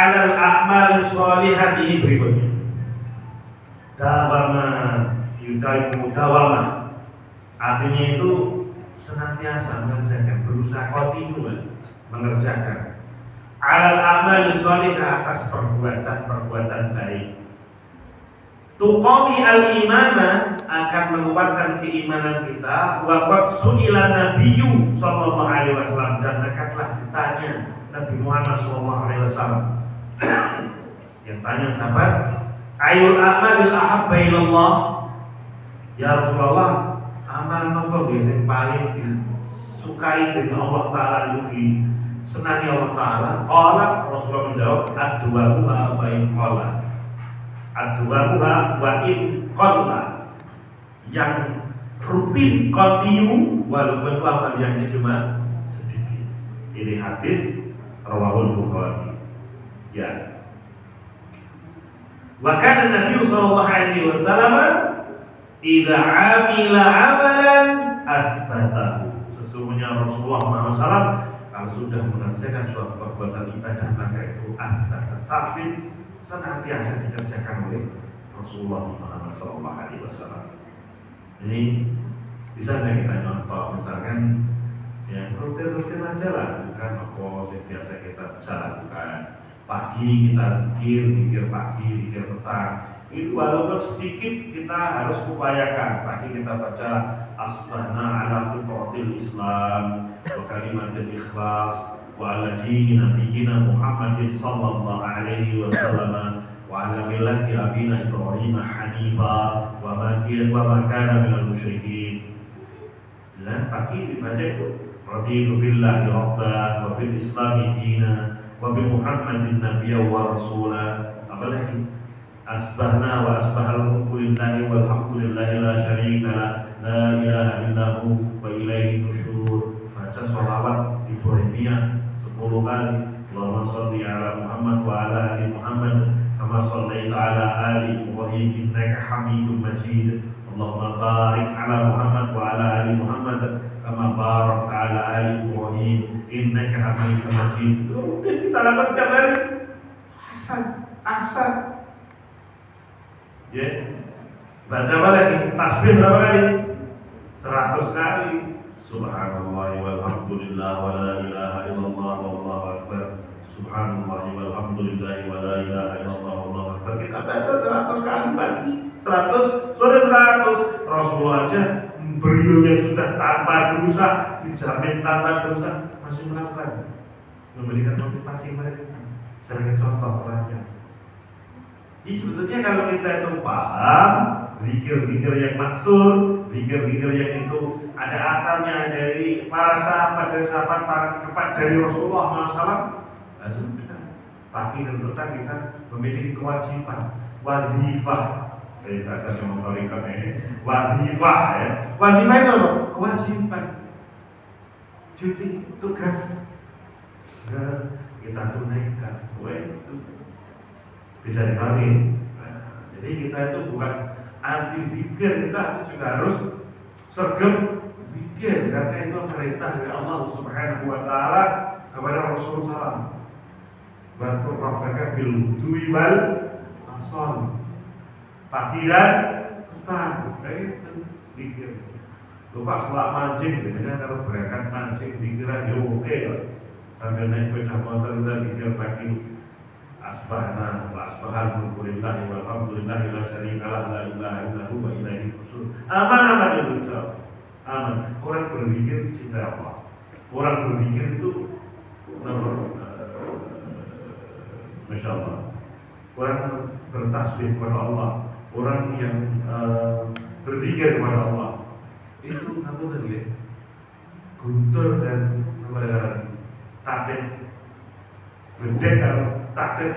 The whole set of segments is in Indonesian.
'alal a'mal sholihah ini berikutnya. Dawama yudaimu dawama. Artinya itu senantiasa mengerjakan, berusaha kontinu mengerjakan. 'Alal a'mal sholihah, atas perbuatan baik. Tuqami al-imana, akan menguatkan keimanan kita. Wa qad su'ila nabiyyu sallallahu alaihi wasallam, dan akatlah ditanya Nabi Muhammad sallallahu alaihi wasallam. Yang tanya sahabat, ayul amalil ahabba ilallah, ya Rasulullah, amal nopo yang paling disukai dari Allah Ta'ala, itu disenangi Allah Ta'ala? Qala, Rasulullah menjawab, ad-du'a'uha wa in qala. Ad-du'a'uha wa in qala, yang rutin kontinu walaupun amal yang cuma sedikit. Ini hadis rawahul Bukhari. Ya. Wa kana Nabi sallallahu alaihi wasallam idza 'amila 'amalan asbatahu. Sesungguhnya Rasulullah SAW kalau sudah mengerjakan suatu perbuatan ibadah, maka itu asbata, sabit, senantiasa dikerjakan oleh Rasulullah Muhammad sallallahu alaihi wasallam. Ini bisa nggak kita contoh, misalkan yang rutin-rutin aja lah, bukan apa yang biasa kita bisa lakukan. Pagi kita zikir pagi, zikir petang. Itu walaupun sedikit kita harus upayakan. Pagi kita baca asbahna ala fitratil Islam wa kalimatil ikhlas wa ala dini nabiyyina Muhammadin sallallahu alaihi wasallam wa ala millati abina Ibrahim hanifa wa ma kana minal musyrikin. Dan pagi dibaca itu raditu billahi rabban wa bil islami dina wa bi Muhammadin nabiyya wa rasula. Apalagi asbahna wa asbahal mulku lillahi walhamdulillahi la syarika la ilaha illahu wa ilaihi nusyur. Baca sholawat Ibrahimiyah 10 kali. Allahumma sholli ala Muhammad wa ala ali Muhammad kama shallaita ala ali Ibrahim innaka Hamidum Majid. Allahumma barik ala Muhammad wa ala ali Muhammad kama barakta ala ali Ibrahim innaka Hamidum Majid. Mungkin kita lakukan setiap hari. Asal. Ya. Baca apa lagi? Tasbih berapa kali? 100 kali. Subhanallah walhamdulillah wa la ilaha illallah wallahu akbar. Subhanallah walhamdulillah wa la ilaha illallah wallahu akbar. Kita baca 100 kali pagi, 100 sore, 100. Rasulullah aja beliau yang sudah tanpa dosa, dijamin tanpa dosa, masih melakukan, memberikan motivasi mereka sebagai contoh teladan. Jadi sebetulnya kalau kita itu paham zikir-zikir yang maksud, zikir-zikir yang itu ada asalnya dari para sahabat, dari Rasulullah SAW, sudah pagi dan petang kita memiliki kewajiban, wazifah. Saya bahasa mengkalikan ini wazifah ya. Wazifah itu apa? Kewajiban, cuti, tugas. Kita tunaikan. Itu bisa dipahami. Jadi kita itu bukan anti zikir, kita juga harus sergap zikir, karena itu perintah dari Allah Subhanahu wa taala kepada Rasulullah. Wa rabbaka bil ghudwi wal asal. Pagi dan petang, itu zikir. Lupa selak mancing, biasanya kalau berangkat mancing zikiran ya oke lah. Sambil naik sepeda motor kita zikir pagi. Asbahna wa asbahal mulku lillahi walhamdulillahi la syarikalah la ilaha illahu wa ilaihi nusyur. Aman itu aman. Orang berzikir cinta Allah. Orang berzikir itu Masya Allah. Orang bertasbih kepada Allah. Orang yang berzikir kepada Allah itu apa tadi ya? Guntur dan takdir. Berdek kalau takdir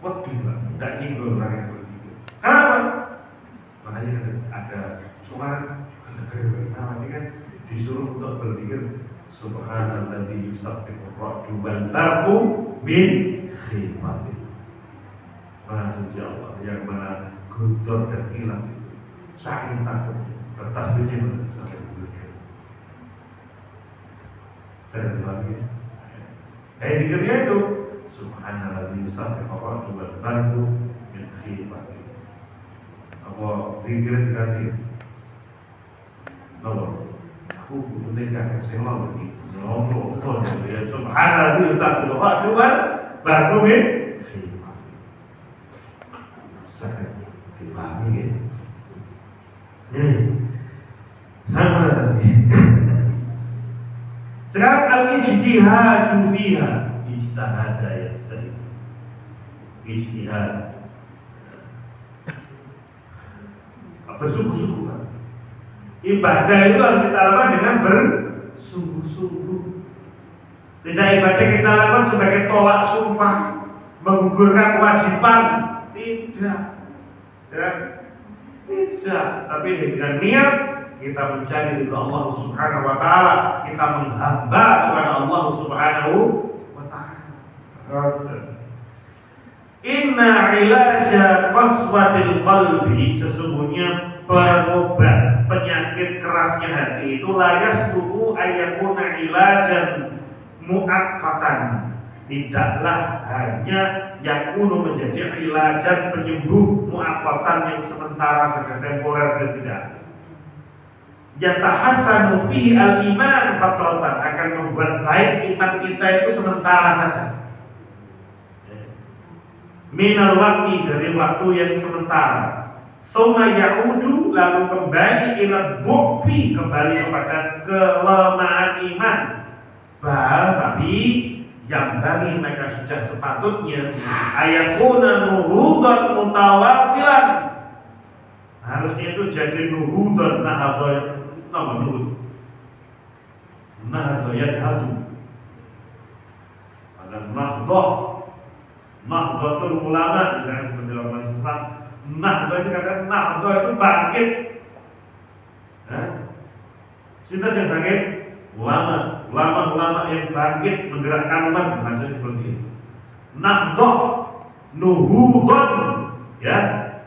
waktu tidak nyinggung orang yang berzikir. Kenapa? Makanya ada suara ini kan disuruh untuk berzikir subhanalladzi yusabbihu ar-ra'du wal barqu min khifatihi. Maha suci Allah yang mana guntur dan kilat itu saking takut bertasbihnya sampai berzikir. Saya lagi. Zikirnya itu Subhanalladzi yusabbihu ar-ra'du wal barqu min khifati. Apa pikiran ganti? Nomor. Aku butuh kakek sewa begini. Nomor betul ya. Subhanalladzi yusabbihu ar-ra'du wal barqu min khifati. Sangat dipahami ya. Sama tadi. Sekarang al-ijtihadu fiha, ijtihada ya tadi. Ijtihad. Bersungguh-sungguh kan. Ibadah itu harus kita lakukan dengan bersungguh-sungguh. Tidak ibadah kita lakukan sebagai tolak sumpah, menggugurkan kewajiban. Tidak. Ya. Tidak, tapi dengan niat kita mencari ridha Allah Subhanahu wa taala, kita menghamba kepada Allah Subhanahu wa taala. Inna ilaja qaswatil qalbi, sesungguhnya perobat penyakit kerasnya hati itu layas tuhu ayakuna ilajan muakkatan. Tidaklah hanya yang kuno menjadi ilajan penyembuh muakkatan yang sementara saja, temporer dan tidak. Yatahassanu fihi al-iman fatratan, akan membuat baik iman kita itu sementara saja. Minal waktu, dari waktu yang sementara. Suma ya'udu, lalu kembali ila bu'fi, kembali kepada kelemahan iman. Tapi yang bagi mereka sudah sepatutnya ayakuna nuhudan mutawasilan, harusnya itu jadi nuhudan nahadoyan hadu. Ada Nahdlatul ulama, misalnya seperti orang Islam. Nahdlah itu kata Nahdlah itu bangkit. Cinta yang bangkit, ulama yang bangkit menggerakkan umat, maksudnya seperti itu. Nahdlah, nuhudan, ya,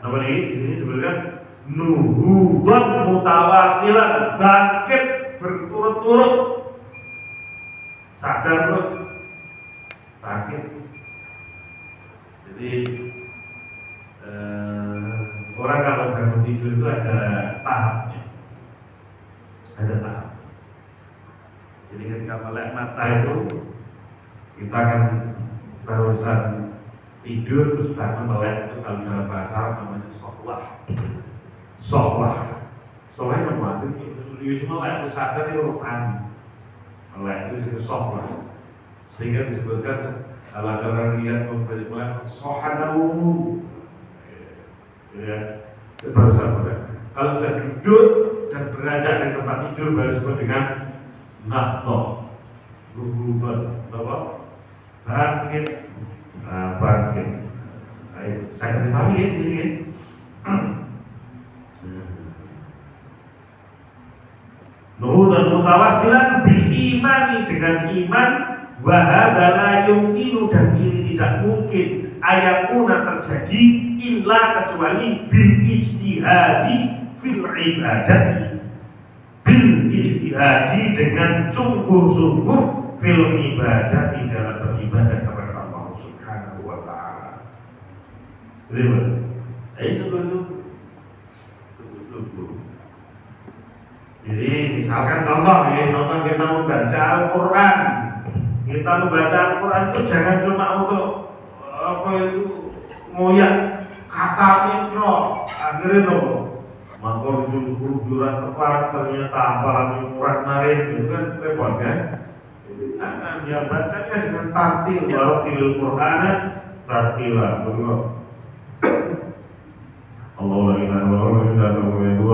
nama ini disebutkan nuhudan mutawasilan, bangkit berturut-turut, sadar terus, bangkit. Jadi orang kalau bangun tidur itu ada tahapnya, ada tahap. Jadi ketika melek mata itu kita akan barusan tidur terus bangun melek, itu kalau dalam bahasa Arab namanya sohlah yang membantu itu melek itu sadar itu urutan melek itu sohlah, sehingga disebutkan kalau ada orang lihat membeli melek sohanahu, ya itu baru sadar. Kalau sudah duduk dan berada di tempat tidur baru disebut dengan Nahdlah, ruhudan, apa? Bangkit, bangkit. Saya pahami ya, ini ya. Nuhudan mutawassilan bil imani, dengan iman, wa hadza la yumkinu, dan ini tidak mungkin ayakuna terjadi illa kecuali bil ijtihadi fil ibadati, bil ijtihadi dengan sungguh-sungguh fil ibadah, di dalam beribadah kepada Allah Subhanahu wa taala. Betul. Sungguh-sungguh. Jadi misalkan contoh kita membaca Al-Quran. Kita membaca Al-Quran itu jangan cuma untuk ngoyak kata mikro, akhirnya makor juran tepat ternyata hafalan murad marin, itu kan repot kan? Jadi dia bacanya dengan tartil, waratilil Qur'ana tartila, betul. Allah la ilaha illallah.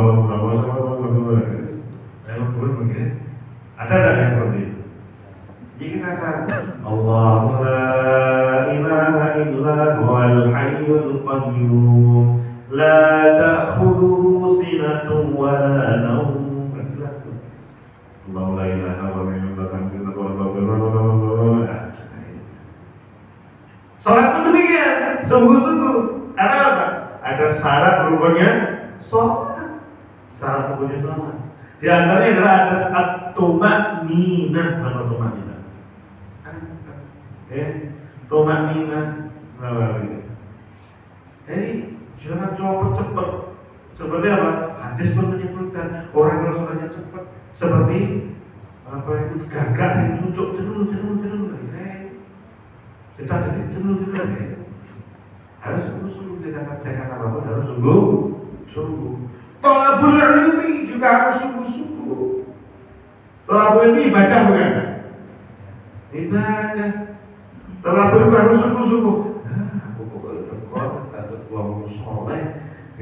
Ada tak yang seperti itu? Jadi kita katakan Allah la ilaha illa huwal hayyul qayyum la ta'khudhuhu sinatun wa la nawm. Allah la ilaha illallah. Salat pun demikian, sungguh-sungguh. Ada apa? Ada syarat rukunnya salat. Syarat rukunnya salat. Di antaranya adalah ada at-tuma'ninah, apa tuma'ninah? tumanina. Jadi jangan cepat-cepat. Seperti apa? Hadis pun menyebutkan orang kalau sholatnya cepat seperti apa itu gagak yang cucuk cenul. Kita jadi cenul. Harus sungguh kita kerjakan apapun harus sungguh. Thalabul ilmi juga harus sungguh. Thalabul ilmi ibadah bukan? Ibadah. Thalabul ilmi harus sungguh. Aku pokoknya tekor atau uang soleh,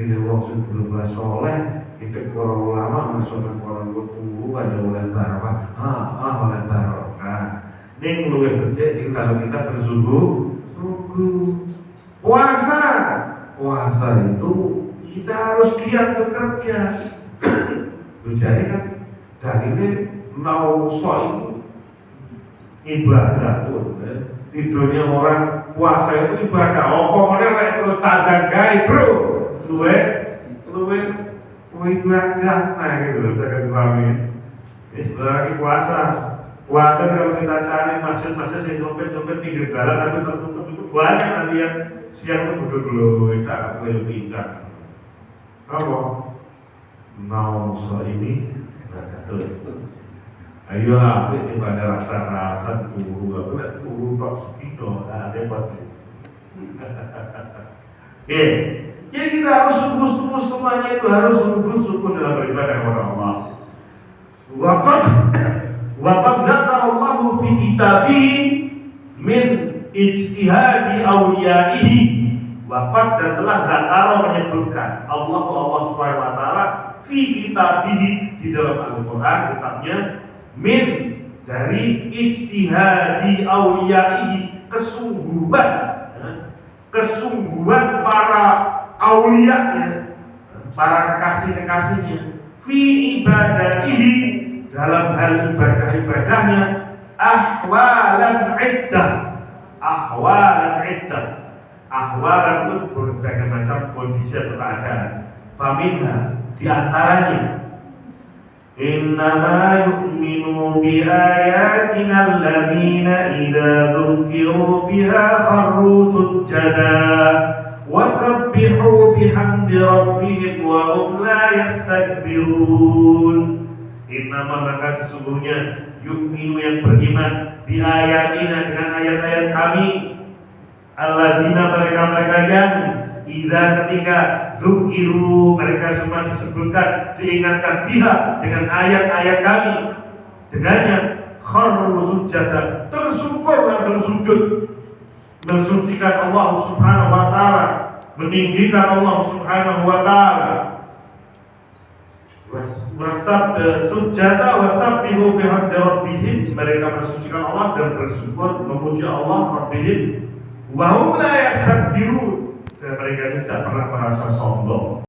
ini uang sebelum soleh, itu para ulama masukkan orang bertunggu ada oleh barokah. Oleh barokah. Ini perlu bercek kalau kita bersungguh. Puasa itu kita harus giat bekerja. Jadi kan dari ini mau itu ibadah tuh. Di dunia orang puasa itu ibadah. Pokoknya kayak terus tanda gai bro. Luwe ibadah. Nah gitu loh saya pahami. Ini sebenarnya lagi puasa. Puasa kalau kita cari masjid-masjid yang dompet pinggir jalan tapi tertutup itu banyak nanti yang siang itu dulu tak boleh pindah. Apa? Mau ini betul. Ayo ambil ibadah rasa turu tok segitu ada buat. Jadi kita harus sungguh semuanya itu harus sungguh dalam beribadah kepada Allah. Waqad dzakarallahu fi kitabihi min ijtihadi awliyaihi. Waqad dan telah zakara menyebutkan Allah Subhanahu wa taala fi kitabihi di dalam Al-Qur'an kitabnya min dari ijtihadi awliyaihi kesungguhan para awliyanya, para kekasih-kekasihnya fi ibadatihi dalam hal ibadah-ibadahnya ahwalan iddah. Ahwalan itu berbagai macam kondisi atau keadaan. Faminha di antaranya innama yu'minu bi ayatina alladziina idza dzukiru biha kharru sujada wa sabbihu bihamdi rabbihim wa hum la yastakbirun. Innama maka sesungguhnya yu'minu yang beriman bi ayatina dengan ayat-ayat kami alladzina mereka yang idza ketika dzukiru mereka semua disebutkan diingatkan biha dengan ayat-ayat kami dengannya kharru sujada tersungkur langsung sujud mensucikan Allah Subhanahu wa taala meninggikan Allah Subhanahu wa taala sujada wasabbihu bihamdi rabbihim mereka mensucikan Allah dan bersyukur memuji Allah rabbihim wa hum la yastakbirun dan mereka tidak pernah merasa sombong.